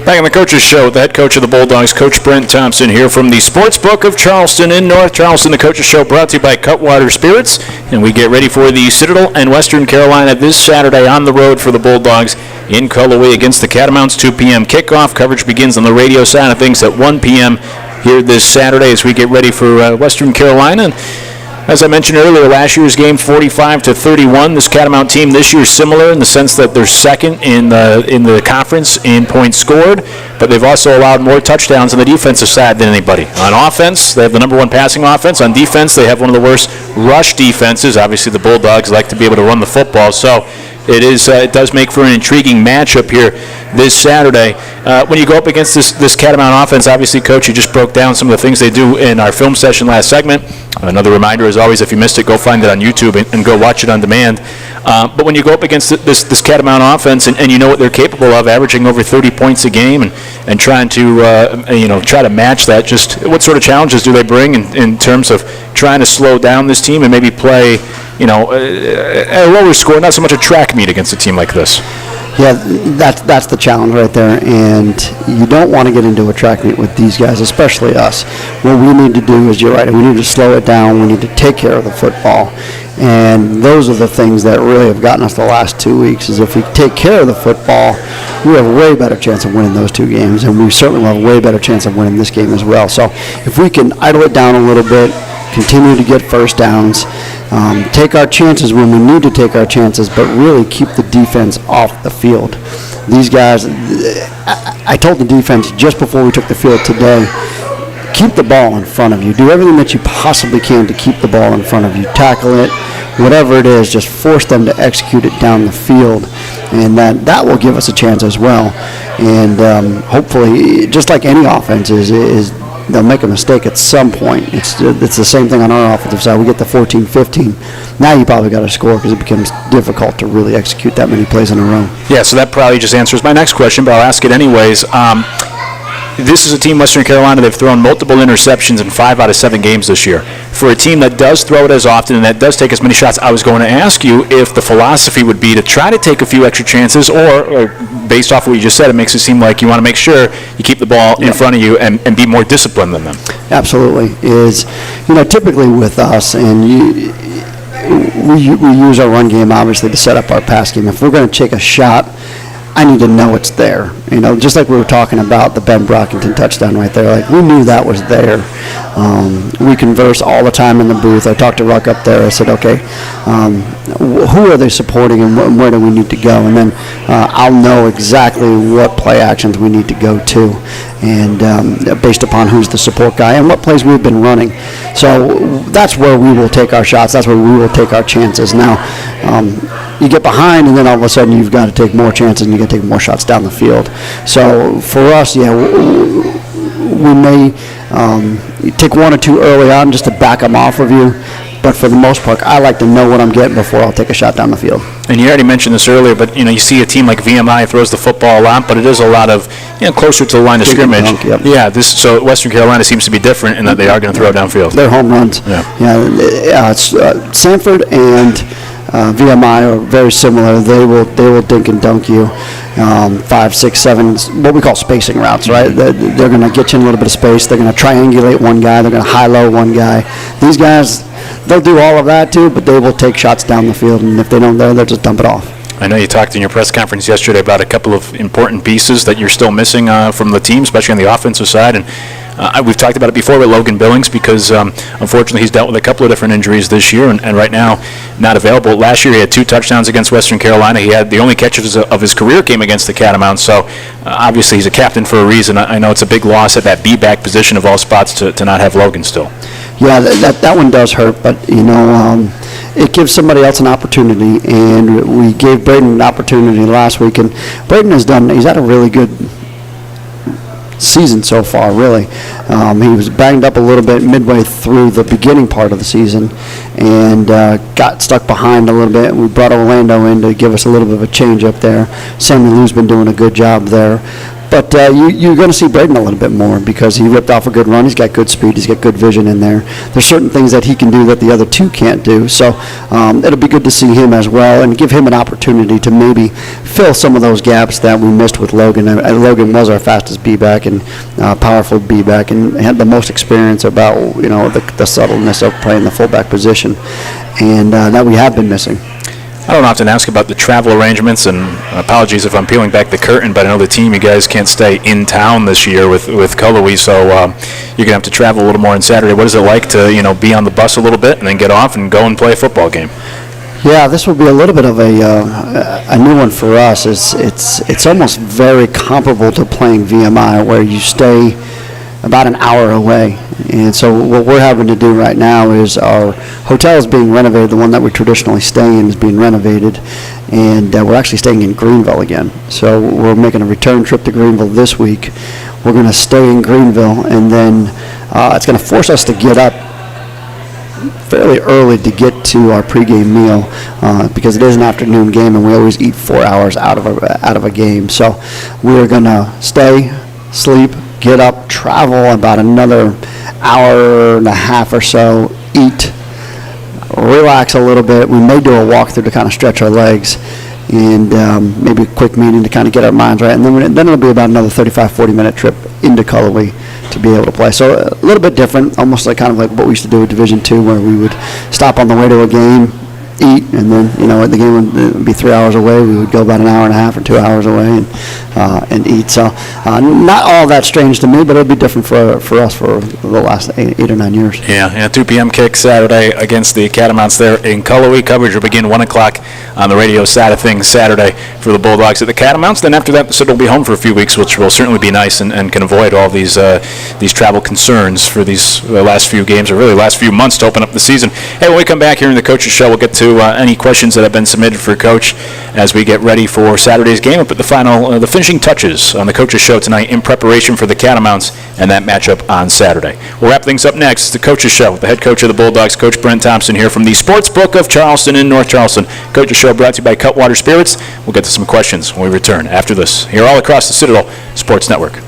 Back on the Coaches Show with the head coach of the Bulldogs, Coach Brent Thompson, here from the Sports Book of Charleston in North Charleston. The Coaches Show brought to you by Cutwater Spirits, and we get ready for the Citadel and Western Carolina this Saturday on the road for the Bulldogs in Cullowhee against the Catamounts. 2 p.m. kickoff. Coverage begins on the radio side of things at 1 p.m. here this Saturday as we get ready for Western Carolina. As I mentioned earlier, last year's game 45-31. This Catamount team this year is similar in the sense that they're second in the conference in points scored, but they've also allowed more touchdowns on the defensive side than anybody. On offense, they have the number one passing offense. On defense, they have one of the worst rush defenses. Obviously, the Bulldogs like to be able to run the football, so it does make for an intriguing matchup here this Saturday. When you go up against this Catamount offense, obviously, Coach, you just broke down some of the things they do in our film session last segment. Another reminder, as always, if you missed it, go find it on YouTube and go watch it on demand. But when you go up against this Catamount offense and you know what they're capable of, averaging over 30 points a game and trying to try to match that, just what sort of challenges do they bring in terms of trying to slow down this team and maybe play at a lower score, not so much a track meet against a team like this? Yeah, that's the challenge right there, and you don't want to get into a track meet with these guys, especially us. What we need to do is, you're right, we need to slow it down, we need to take care of the football, and those are the things that really have gotten us the last 2 weeks, is if we take care of the football, we have a way better chance of winning those 2 games, and we certainly will have a way better chance of winning this game as well. So if we can idle it down a little bit, continue to get first downs, take our chances when we need to take our chances, but really keep the defense off the field. These guys, I told the defense just before we took the field today, keep the ball in front of you. Do everything that you possibly can to keep the ball in front of you. Tackle it, whatever it is, just force them to execute it down the field. And that will give us a chance as well. And hopefully, just like any offense is they'll make a mistake at some point. It's the same thing on our offensive side. We get the 14-15. Now you probably got to score because it becomes difficult to really execute that many plays in a row. Yeah, so that probably just answers my next question, but I'll ask it anyways. This is a team, Western Carolina, they've thrown multiple interceptions in 5 out of 7 games this year. For a team that does throw it as often and that does take as many shots, I was going to ask you if the philosophy would be to try to take a few extra chances, or based off what you just said, it makes it seem like you want to make sure you keep the ball in front of you and be more disciplined than them. Absolutely. Typically with us, and we use our run game, obviously, to set up our pass game. If we're going to take a shot, I need to know it's there. Just like we were talking about the Ben Brockington touchdown right there. Like, we knew that was there. We converse all the time in the booth. I talked to Ruck up there. I said, okay, who are they supporting and where do we need to go? And then I'll know exactly what play actions we need to go to, and based upon who's the support guy and what plays we've been running. So that's where we will take our shots. That's where we will take our chances. Now, you get behind, and then all of a sudden you've got to take more chances and you got to take more shots down the field. So for us, we may take 1 or 2 early on just to back them off of you. But for the most part, I like to know what I'm getting before I'll take a shot down the field. And you already mentioned this earlier, but you see a team like VMI throws the football a lot, but it is a lot of closer to the line of scrimmage. Dunk, yep. Yeah, so Western Carolina seems to be different in that they are going to throw downfield. They're home runs. Sanford and VMI are very similar. They will dink and dunk you. 5, 6, 7, what we call spacing routes, right? They're going to get you in a little bit of space. They're going to triangulate one guy. They're going to high-low one guy. These guys, they'll do all of that too, but they will take shots down the field, and if they don't, they'll just dump it off. I know you talked in your press conference yesterday about a couple of important pieces that you're still missing from the team, especially on the offensive side, and we've talked about it before with Logan Billings because unfortunately he's dealt with a couple of different injuries this year and right now not available. Last year he had 2 touchdowns against Western Carolina. He had the only catches of his career came against the Catamounts, so obviously he's a captain for a reason. I know it's a big loss at that B-back position of all spots to not have Logan still. Yeah, that one does hurt, but it gives somebody else an opportunity, and we gave Braden an opportunity last week, and Braden he's had a really good season so far, really. He was banged up a little bit midway through the beginning part of the season and got stuck behind a little bit. We brought Orlando in to give us a little bit of a change up there. Sammy Lou's been doing a good job there. But you're going to see Braden a little bit more because he ripped off a good run. He's got good speed. He's got good vision in there. There's certain things that he can do that the other 2 can't do. So it'll be good to see him as well and give him an opportunity to maybe fill some of those gaps that we missed with Logan. Logan was our fastest B-back and powerful B-back and had the most experience about the subtleness of playing the fullback position, and that we have been missing. I don't often ask about the travel arrangements, and apologies if I'm peeling back the curtain, but I know the team, you guys can't stay in town this year with Cullowhee, so you're going to have to travel a little more on Saturday. What is it like to, be on the bus a little bit and then get off and go and play a football game? Yeah, this will be a little bit of a new one for us. It's almost very comparable to playing VMI, where you stay about an hour away. And so what we're having to do right now is our hotel is being renovated. The one that we traditionally stay in is being renovated, and we're actually staying in Greenville again. So we're making a return trip to Greenville this week. We're going to stay in Greenville, and then it's going to force us to get up fairly early to get to our pregame meal because it is an afternoon game, and we always eat 4 hours out of a game. So we're going to stay, sleep, get up, travel about another hour and a half or so, eat, relax a little bit. We may do a walkthrough to kind of stretch our legs, and maybe a quick meeting to kind of get our minds right. And then it'll be about another 35, 40-minute trip into Cullowhee to be able to play. So a little bit different, almost like kind of like what we used to do with Division II, where we would stop on the way to a game, eat, and then, the game would be 3 hours away. We would go about an hour and a half or 2 hours away and eat. So not all that strange to me, but it'll be different for us for the last 8 or 9 years. Yeah, 2 p.m. kick Saturday against the Catamounts there in Cullowhee. Coverage will begin 1 o'clock on the radio side of things Saturday for the Bulldogs at the Catamounts. Then after that, the City will be home for a few weeks, which will certainly be nice and can avoid all these travel concerns for these last few games, or really last few months to open up the season. Hey, when we come back here in the Coach's Show, we'll get to any questions that have been submitted for Coach as we get ready for Saturday's game. We'll put the finishing touches on the Coach's Show tonight in preparation for the Catamounts and that matchup on Saturday. We'll wrap things up next. It's the Coach's Show with the head coach of the Bulldogs, Coach Brent Thompson, here from the Sports Book of Charleston in North Charleston. Coach's Show brought to you by Cutwater Spirits. We'll get to some questions when we return after this. Here all across the Citadel Sports Network.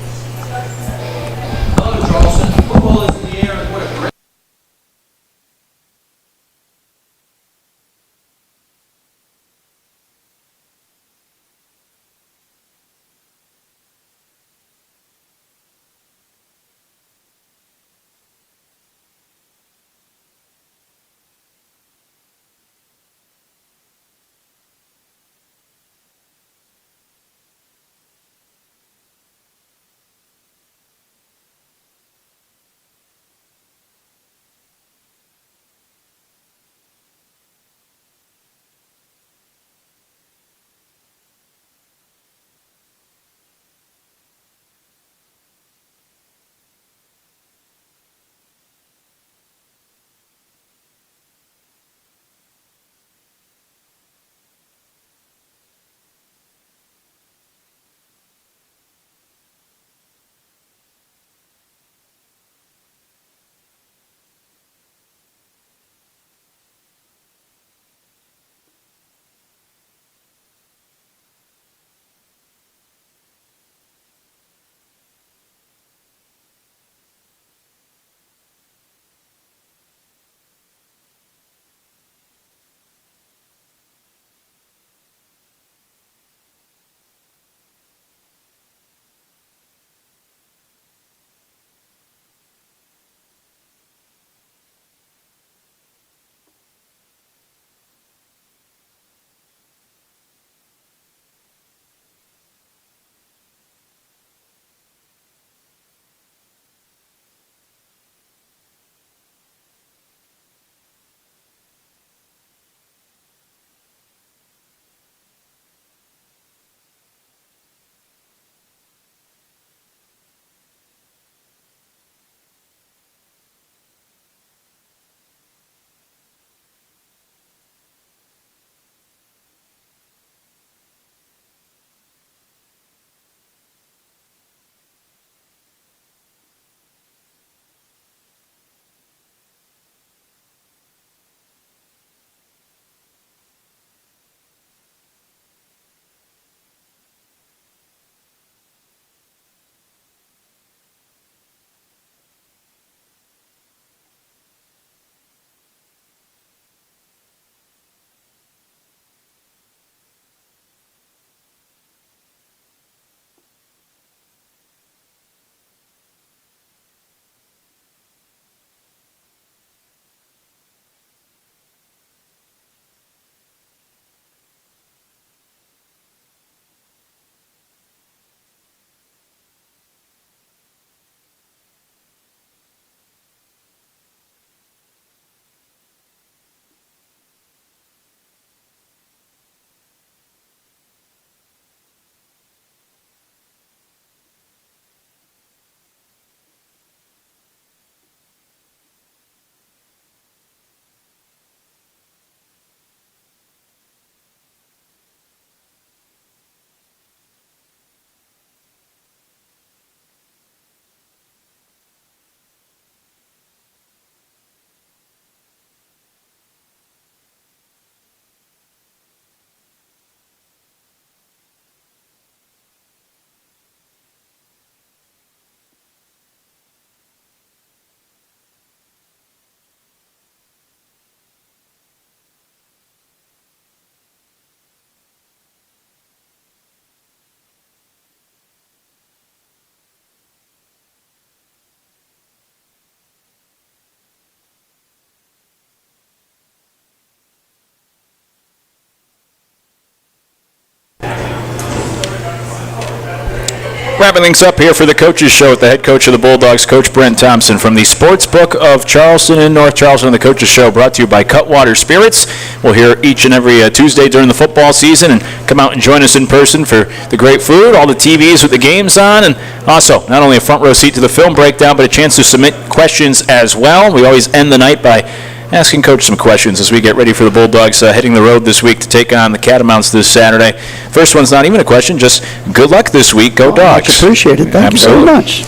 Wrapping things up here for the Coaches Show with the head coach of the Bulldogs, Coach Brent Thompson, from the Sportsbook of Charleston and North Charleston. The Coaches Show brought to you by Cutwater Spirits. We'll hear each and every Tuesday during the football season, and come out and join us in person for the great food, all the TVs with the games on, and also not only a front row seat to the film breakdown, but a chance to submit questions as well. We always end the night by asking Coach some questions as we get ready for the Bulldogs heading the road this week to take on the Catamounts this Saturday. First one's not even a question, just good luck this week. Go Dogs. Much appreciated. Thank you very much.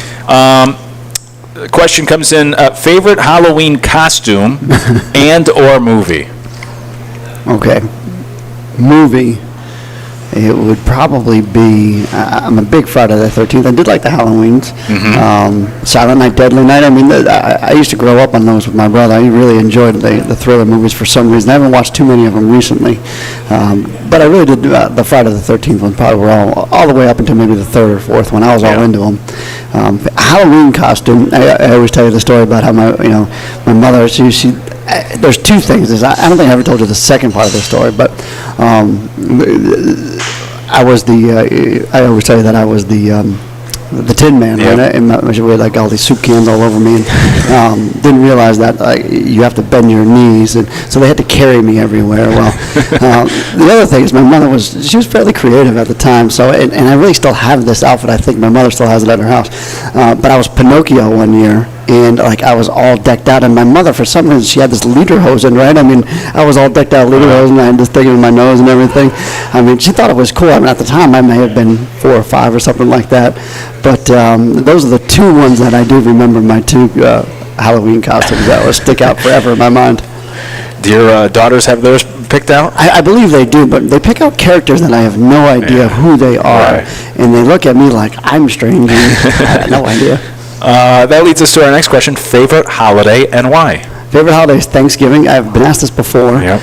The question comes in, favorite Halloween costume and or movie? Okay. Movie. It would probably be, I'm a big Friday the 13th. I did like the Halloweens. Silent Night, Deadly Night. I mean, I used to grow up on those with my brother. I really enjoyed the thriller movies for some reason. I haven't watched too many of them recently. But I really did the Friday the 13th one, probably were all the way up until maybe the third or fourth one. I was all into them. Halloween costume, I always tell you the story about how my mother, she there's two things. I don't think I ever told you the second part of the story, but I always tell you that I was the Tin Man, right? And I had like all these soup cans all over me, and didn't realize that you have to bend your knees, and so they had to carry me everywhere. Well, the other thing is my mother she was fairly creative at the time, so and I really still have this outfit. I think my mother still has it at her house, but I was Pinocchio one year. And I was all decked out, and my mother, for some reason, she had this lederhosen, right? I mean, I was all decked out lederhosen, I had this thing in my nose and everything. I mean, she thought it was cool. I mean, at the time, I may have been 4 or 5 or something like that. But those are the two ones that I do remember, my two Halloween costumes that will stick out forever in my mind. Do your daughters have theirs picked out? I believe they do, but they pick out characters that I have no idea who they are, and they look at me like I'm strange. And I have no idea. That leads us to our next question. Favorite holiday and why? Favorite holiday is Thanksgiving. I've been asked this before. Yep.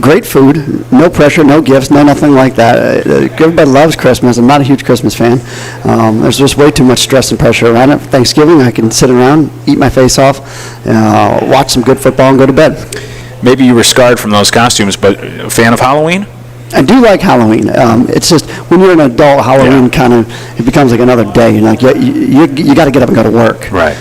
Great food, no pressure, no gifts, no nothing like that. Everybody loves Christmas. I'm not a huge Christmas fan. There's just way too much stress and pressure around it. Thanksgiving, I can sit around, eat my face off, watch some good football, and go to bed. Maybe you were scarred from those costumes, but a fan of Halloween? I do like Halloween. It's just when you're an adult, Halloween kind of it becomes like another day. You're like you got to get up and go to work. Right.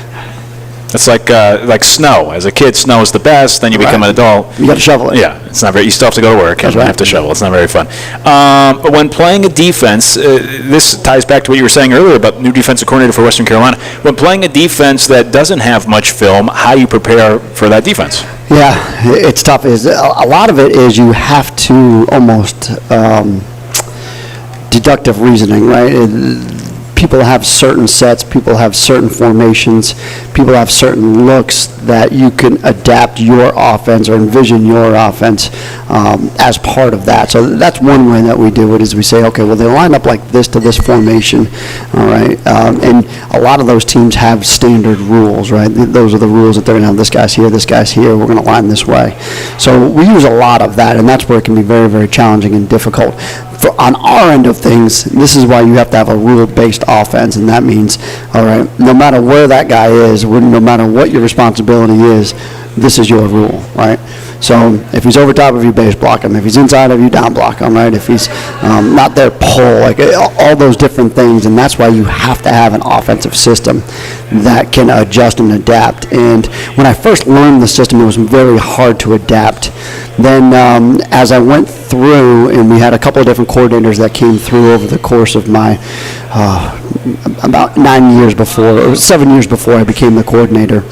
It's like snow. As a kid, snow is the best. Then you become an adult. You got to shovel it. Yeah, it's not very. You still have to go to work and have to shovel. It's not very fun. But when playing a defense, this ties back to what you were saying earlier about new defensive coordinator for Western Carolina. When playing a defense that doesn't have much film, how do you prepare for that defense? Yeah, it's tough. A lot of it is you have to almost deductive reasoning, right? People have certain sets, people have certain formations, people have certain looks that you can adapt your offense or envision your offense as part of that. So that's one way that we do it is we say, okay, well, they line up like this to this formation, all right? And a lot of those teams have standard rules, right? Those are the rules that they're going to have this guy's here, we're going to line this way. So we use a lot of that, and that's where it can be very, very challenging and difficult. On our end of things, this is why you have to have a rule-based offense, and that means, all right, no matter where that guy is, no matter what your responsibility is, this is your rule, right? So if he's over top of you, base block him. If he's inside of you, down block him, right? If he's not there, pull, like all those different things, and that's why you have to have an offensive system that can adjust and adapt. And when I first learned the system, it was very hard to adapt. Then as I went through, and we had a couple of different coordinators that came through over the course of my about 9 years before, or 7 years before I became the coordinator,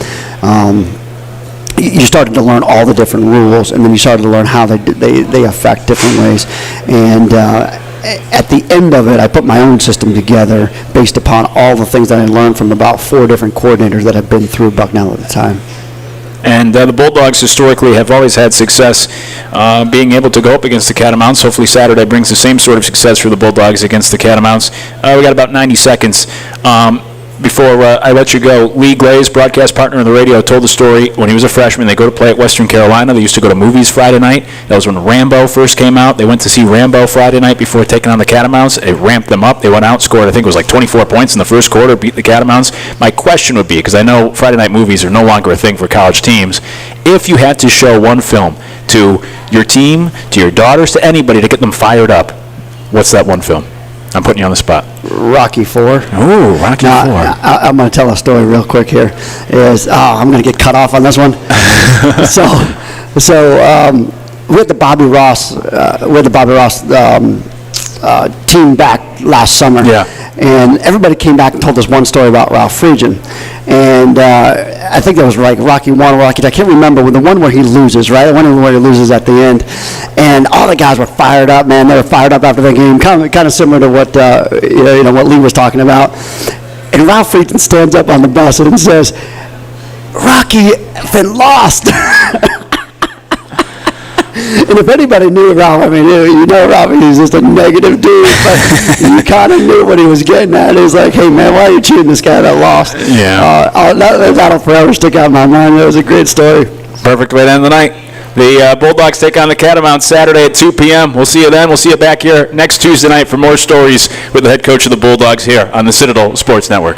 you started to learn all the different rules, and then you started to learn how they affect different ways. And at the end of it, I put my own system together based upon all the things that I learned from about 4 different coordinators that have been through Bucknell at the time. And the Bulldogs historically have always had success being able to go up against the Catamounts. Hopefully Saturday brings the same sort of success for the Bulldogs against the Catamounts. We got about 90 seconds. Before I let you go, Lee Glaze, broadcast partner on the radio, told the story when he was a freshman. They go to play at Western Carolina. They used to go to movies Friday night. That was when Rambo first came out. They went to see Rambo Friday night before taking on the Catamounts. It ramped them up. They went out, scored, I think it was like 24 points in the first quarter, beat the Catamounts. My question would be, because I know Friday night movies are no longer a thing for college teams, if you had to show one film to your team, to your daughters, to anybody to get them fired up, what's that one film? I'm putting you on the spot. Rocky IV. Ooh, Rocky Now, IV. I'm going to tell a story real quick here. I'm going to get cut off on this one. We had the Bobby Ross, team back last summer. Yeah. And everybody came back and told us one story about Ralph Friedgen. And I think that was like Rocky I or Rocky II. I can't remember. The one where he loses, right? The one where he loses at the end. And all the guys were fired up, man. They were fired up after the game, kind of similar to what what Lee was talking about. And Ralph Friedgen stands up on the bus and says, "Rocky been lost." And if anybody knew Ralph, I mean, you know Ralph, he's just a negative dude, but you kind of knew what he was getting at. It was like, hey, man, why are you cheating this guy that lost? Yeah. That'll forever stick out in my mind. It was a great story. Perfect way to end the night. The Bulldogs take on the Catamounts Saturday at 2 p.m. We'll see you then. We'll see you back here next Tuesday night for more stories with the head coach of the Bulldogs here on the Citadel Sports Network.